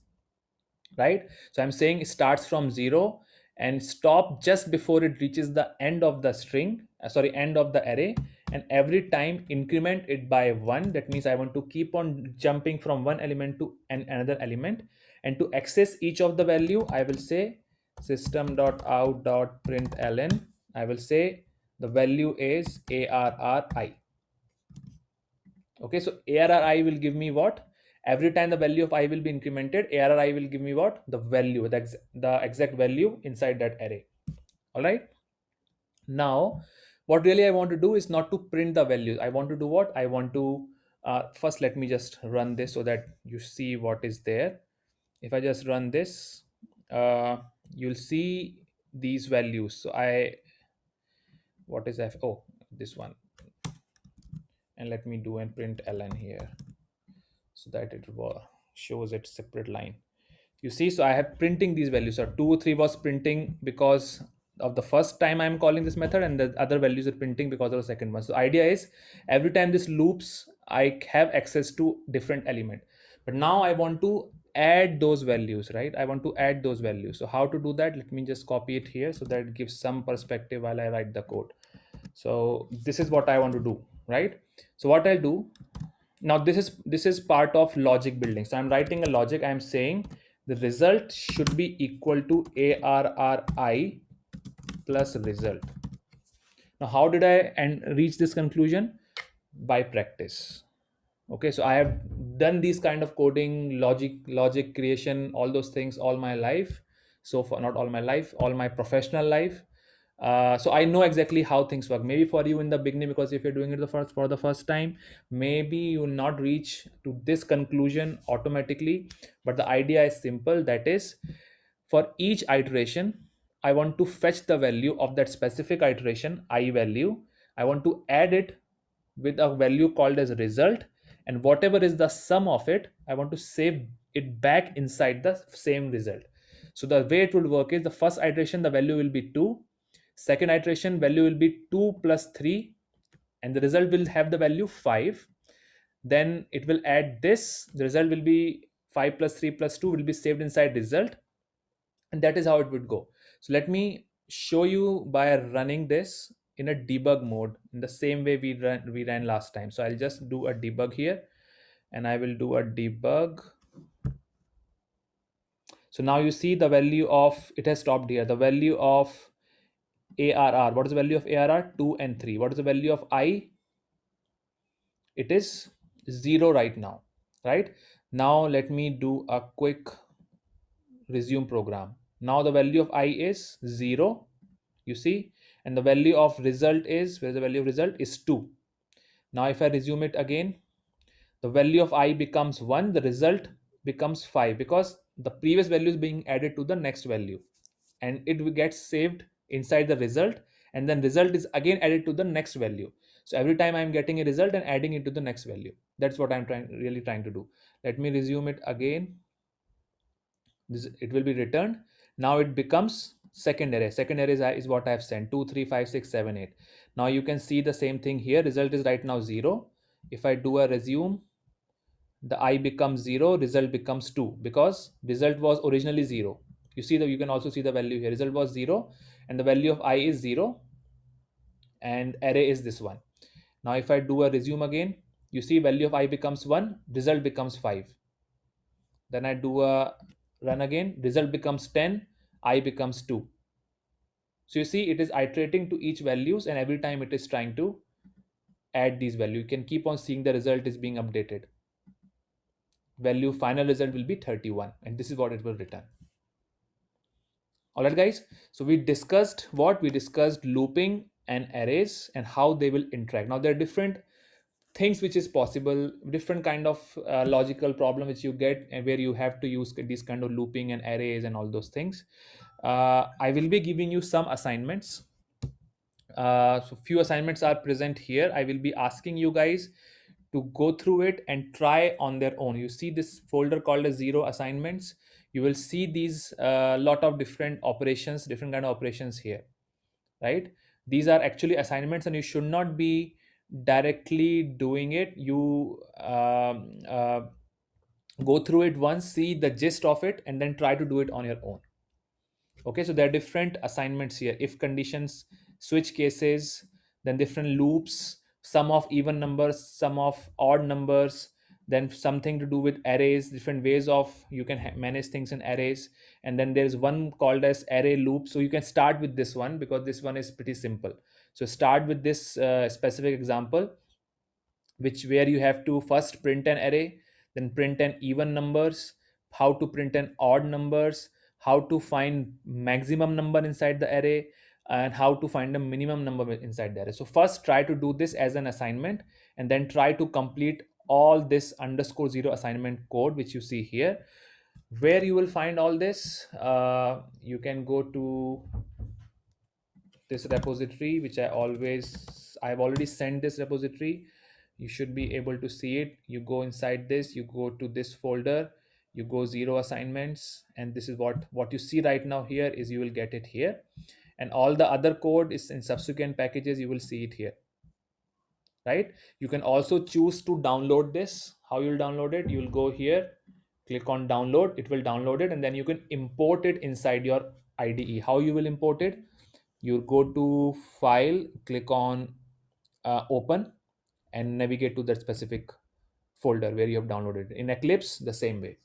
right? So I'm saying it starts from 0 and stop just before it reaches the end of the string, end of the array, and every time increment it by 1. That means I want to keep on jumping from one element to another element. And to access each of the value, I will say system.out.println. I will say the value is arri. Okay, so arri will give me what? Every time the value of I will be incremented, arri will give me what? The value, the exact value inside that array. All right. Now, what really I want to do is not to print the values. I want to do what? I want to first let me just run this so that you see what is there. If I just run this, you'll see these values. So what is f? Oh, this one. And let me do and print ln here so that it shows it separate line. You see, so I have printing these values. So 2 3 was printing because of the first time I'm calling this method, and the other values are printing because of the second one. So idea is every time this loops, I have access to different element. But now I want to add those values, right? I want to add those values. So how to do that? Let me just copy it here so that it gives some perspective while I write the code. So this is what I want to do, right? So what I'll do now, this is part of logic building. So I'm writing a logic. I'm saying the result should be equal to arri plus result. Now how did I and reach this conclusion? By practice. Okay, so I have done these kind of coding, logic creation, all those things all my life. So for not all my life, all my professional life. So I know exactly how things work. Maybe for you in the beginning, because if you're doing it for the first time, maybe you will not reach to this conclusion automatically. But the idea is simple, that is, for each iteration, I want to fetch the value of that specific iteration, I value. I want to add it with a value called as result, and whatever is the sum of it, I want to save it back inside the same result. So the way it would work is, the first iteration the value will be 2, second iteration value will be 2 plus 3, and the result will have the value 5. Then it will add this, the result will be 5 plus 3 plus 2 will be saved inside result, and that is how it would go. So let me show you by running this in a debug mode in the same way we ran last time. So I'll just do a debug here, and I will do a debug. So now you see the value of, it has stopped here, the value of arr. What is the value of arr? 2 and 3. What is the value of I? It is 0 right now, right? Now let me do a quick resume program. Now the value of I is 0, you see, and the value of result is, where the value of result is 2. Now if I resume it again, the value of I becomes 1, the result becomes 5, because the previous value is being added to the next value, and it will get saved inside the result, and then result is again added to the next value. So every time I'm getting a result and adding it to the next value. That's what I'm really trying to do. Let me resume it again. It will be returned. Now it becomes second array. Second array is what I have sent, 2 3 5 6 7 8. Now you can see the same thing here. Result is right now 0. If I do a resume, the I becomes 0, result becomes 2, because result was originally 0. You see that, you can also see the value here. Result was 0, and the value of I is 0, and array is this one. Now if I do a resume again, you see value of I becomes 1, result becomes 5. Then I do a run again, result becomes 10, I becomes 2. So you see, it is iterating to each values, and every time it is trying to add these values. You can keep on seeing the result is being updated. Value final result will be 31, and this is what it will return. All right, guys. So we discussed looping and arrays and how they will interact. Now there are different things which is possible, different kind of logical problem which you get, and where you have to use these kind of looping and arrays and all those things. I will be giving you some assignments. So few assignments are present here. I will be asking you guys to go through it and try on their own. You see this folder called as 0 assignments. You will see these lot of different operations, different kind of operations here, right? These are actually assignments, and you should not be directly doing it. You go through it once, see the gist of it, and then try to do it on your own. Okay, so there are different assignments here: if conditions, switch cases, then different loops, sum of even numbers, sum of odd numbers, then something to do with arrays, different ways of you can manage things in arrays. And then there's one called as array loop. So you can start with this one, because this one is pretty simple. So start with this specific example, which where you have to first print an array, then print an even numbers, how to print an odd numbers, how to find maximum number inside the array, and how to find a minimum number inside the array. So first try to do this as an assignment, and then try to complete all this underscore 0 assignment code which you see here. Where you will find all this, you can go to this repository, which I've already sent this repository. You should be able to see it. You go inside this, you go to this folder, you go 0 assignments, and this is what you see right now here is you will get it here, and all the other code is in subsequent packages, you will see it here, right? You can also choose to download this. How you'll download it? You'll go here, click on download, it will download it, and then you can import it inside your IDE. How you will import it? You go to file, click on open, and navigate to that specific folder where you have downloaded it. In Eclipse, the same way.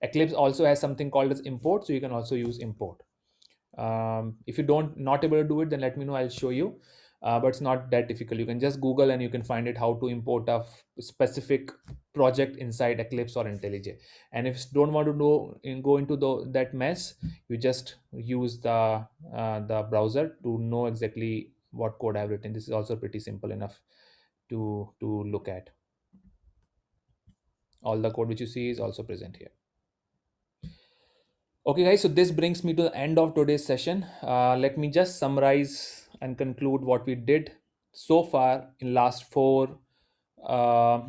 Eclipse also has something called as import, so you can also use import. If you don't not able to do it, then let me know, I'll show you. But it's not that difficult. You can just Google and you can find it how to import a specific project inside Eclipse or IntelliJ. And if you don't want to go into that mess, you just use the browser to know exactly what code I've written. This is also pretty simple enough to look at. All the code which you see is also present here. Okay, guys, so this brings me to the end of today's session. Let me just summarize and conclude what we did so far in last uh,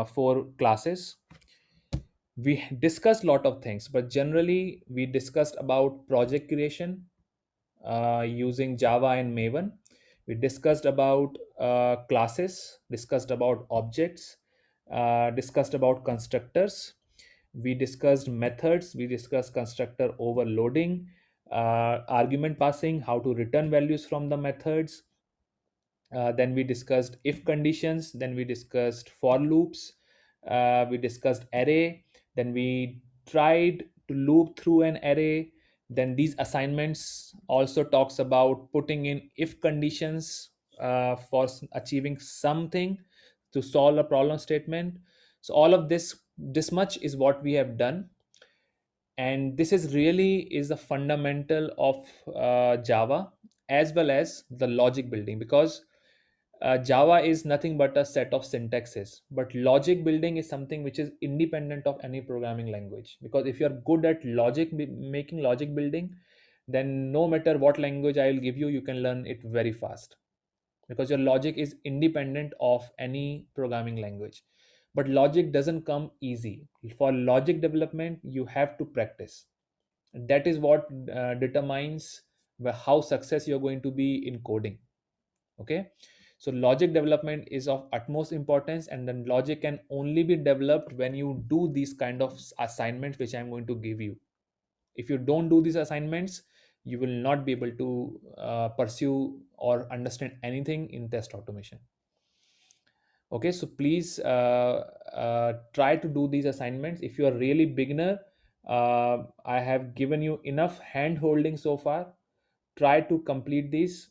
four classes. We discussed a lot of things, but generally we discussed about project creation using Java and Maven. We discussed about classes, discussed about objects, discussed about constructors. We discussed methods, we discussed constructor overloading, argument passing, how to return values from the methods. Then we discussed if conditions, then we discussed for loops, we discussed array, then we tried to loop through an array. Then these assignments also talks about putting in if conditions for achieving something to solve a problem statement. So all of this much is what we have done, and this is really is a fundamental of Java, as well as the logic building, because Java is nothing but a set of syntaxes, but logic building is something which is independent of any programming language. Because if you're good at making logic building, then no matter what language I will give you, you can learn it very fast, because your logic is independent of any programming language. But logic doesn't come easy. For logic development, you have to practice. That is what determines how success you're going to be in coding. Okay, so logic development is of utmost importance, and then logic can only be developed when you do these kind of assignments which I'm going to give you. If you don't do these assignments, you will not be able to pursue or understand anything in test automation. Okay, so please try to do these assignments. If you are really beginner, I have given you enough hand holding so far. Try to complete these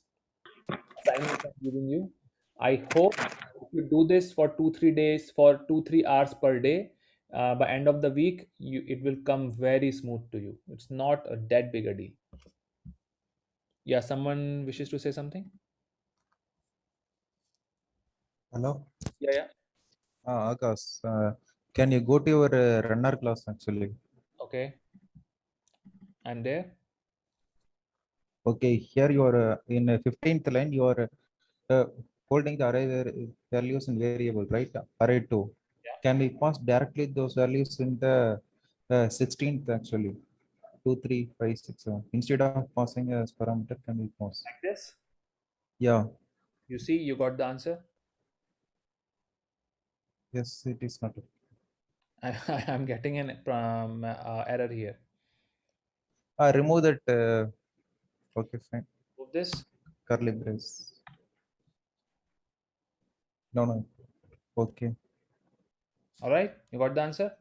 assignments I'm giving you. I hope if you do this for 2 3 days, for 2 3 hours per day, by end of the week, it will come very smooth to you. It's not a that big a deal. Yeah, someone wishes to say something. Hello, Yeah, yeah. Akash. Can you go to your runner class actually? Okay, I'm there. Okay, here you are in 15th line. You are uh, holding the array values in variable, right? Array 2. Yeah, Can we pass directly those values in the 16th actually? 2, 3, 5, 6, 7. Instead of passing as parameter, can we pass? like this. Yeah, You see, you got the answer. yes, it is not. I'm getting an error here. Remove that. Okay, fine. Move this. Curly brace. No, no. Okay. All right, you got the answer.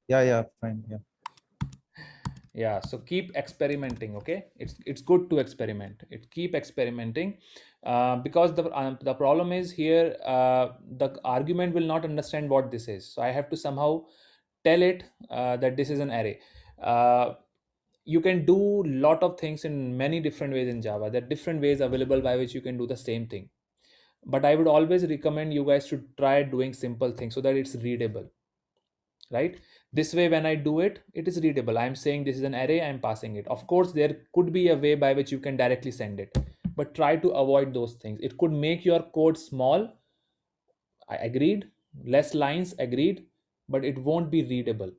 Yeah, yeah, fine. Yeah. Yeah, so keep experimenting. Okay, it's good to experiment. Keep experimenting, because the problem is here, the argument will not understand what this is, so I have to somehow tell it that this is an array. uh, you can do lot of things in many different ways in Java. There are different ways available by which you can do the same thing, but I would always recommend you guys to try doing simple things so that it's readable, right? This way, when I do it, it is readable. I'm saying this is an array, I'm passing it. Of course, there could be a way by which you can directly send it, but try to avoid those things. It could make your code small, I agreed, less lines, agreed, but it won't be readable.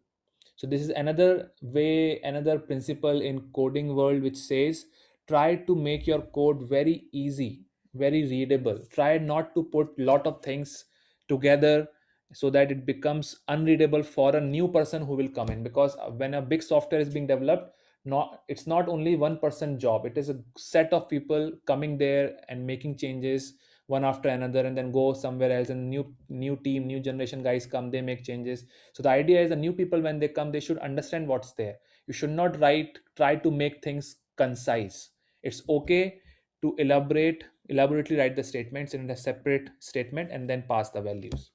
So this is another way, another principle in coding world which says try to make your code very easy, very readable. Try not to put lot of things together so that it becomes unreadable for a new person who will come in, because when a big software is being developed, not it's not only one person job, it is a set of people coming there and making changes one after another, and then go somewhere else, and new team, new generation guys come, they make changes. So the idea is the new people, when they come, they should understand what's there. You should not try to make things concise. It's okay to elaborately write the statements in a separate statement and then pass the values.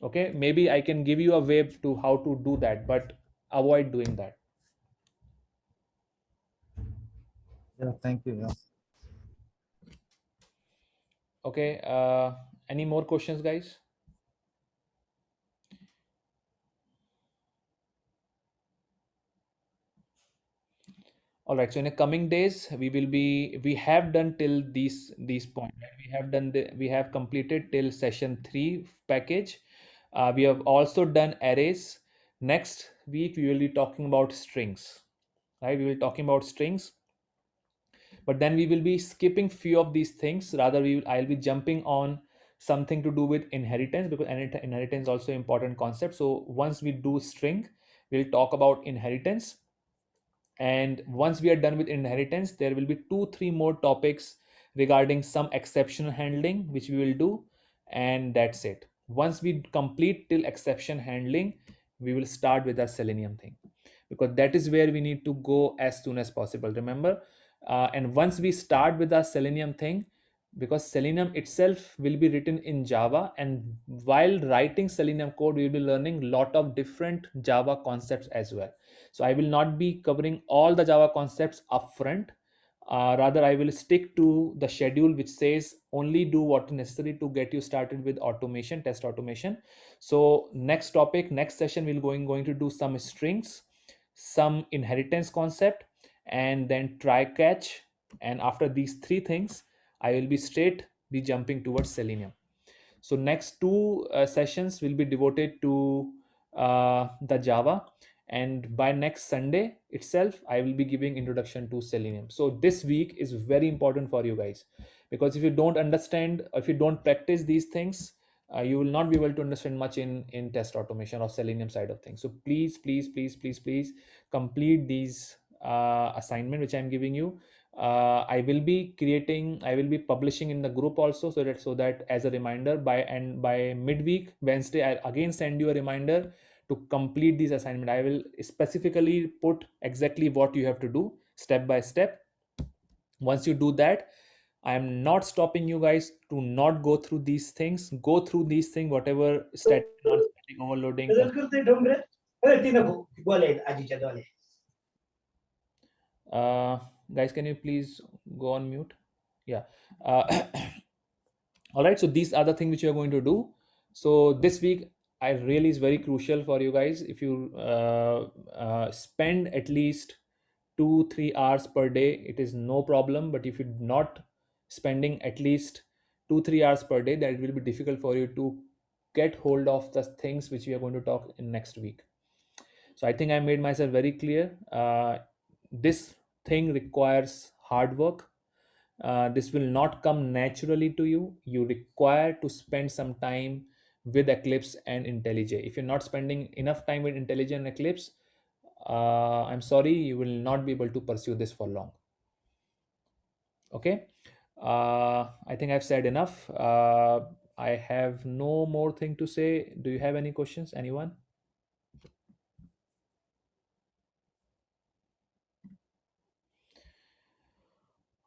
Okay, maybe I can give you a way to how to do that, but avoid doing that. Yeah, thank you. Yeah. Okay, any more questions, guys? All right, so in the coming days we have done till these point, right? We have completed till session 3 package. We have also done arrays. Next week we will be talking about strings, right? We will talking about strings, but then we will be skipping few of these things. Rather, I'll be jumping on something to do with inheritance, because inheritance is also important concept. So once we do string, we'll talk about inheritance. And once we are done with inheritance, there will be 2 3 more topics regarding some exception handling which we will do, and that's it. Once we complete till exception handling, we will start with our Selenium thing, because that is where we need to go as soon as possible, remember. And once we start with our Selenium thing, because Selenium itself will be written in Java, and while writing Selenium code, we will be learning lot of different Java concepts as well. So I will not be covering all the Java concepts upfront. Rather, I will stick to the schedule which says only do what is necessary to get you started with automation, test automation. So next topic, next session, we'll going to do some strings, some inheritance concept, and then try catch. And after these 3 things, I will be straight be jumping towards Selenium. So next 2 sessions will be devoted to the Java, and by next Sunday itself, I will be giving introduction to Selenium. So this week is very important for you guys, because if you don't understand, if you don't practice these things, you will not be able to understand much in test automation or Selenium side of things. So please, please, please, please, please complete these assignment which I'm giving you. I will be publishing in the group also, so that as a reminder, by midweek Wednesday, I'll again send you a reminder to complete these assignment. I will specifically put exactly what you have to do step by step. Once you do that, I am not stopping you guys to not go through these things. Go through these things, whatever static, non-static overloading. uh, Guys, can you please go on mute? Yeah. uh, all right, so these are the things which you are going to do. So this week, I really is very crucial for you guys. If you spend at least 2 3 hours per day, it is no problem. But if you're not spending at least 2 3 hours per day, then it will be difficult for you to get hold of the things which we are going to talk in next week. So I think I made myself very clear. This thing requires hard work. This will not come naturally to you. You require to spend some time with Eclipse and IntelliJ. If you're not spending enough time with IntelliJ and Eclipse, I'm sorry, you will not be able to pursue this for long. Okay. I think I've said enough. I have no more thing to say. Do you have any questions, anyone?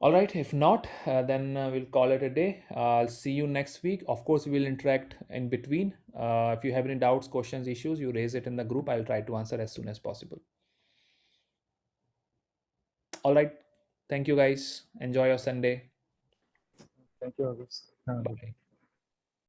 All right, if not, then we'll call it a day. I'll see you next week. Of course, we will interact in between. If you have any doubts, questions, issues, you raise it in the group. I'll try to answer as soon as possible. All right. Thank you, guys. Enjoy your Sunday. Thank you, August. Have a good Bye.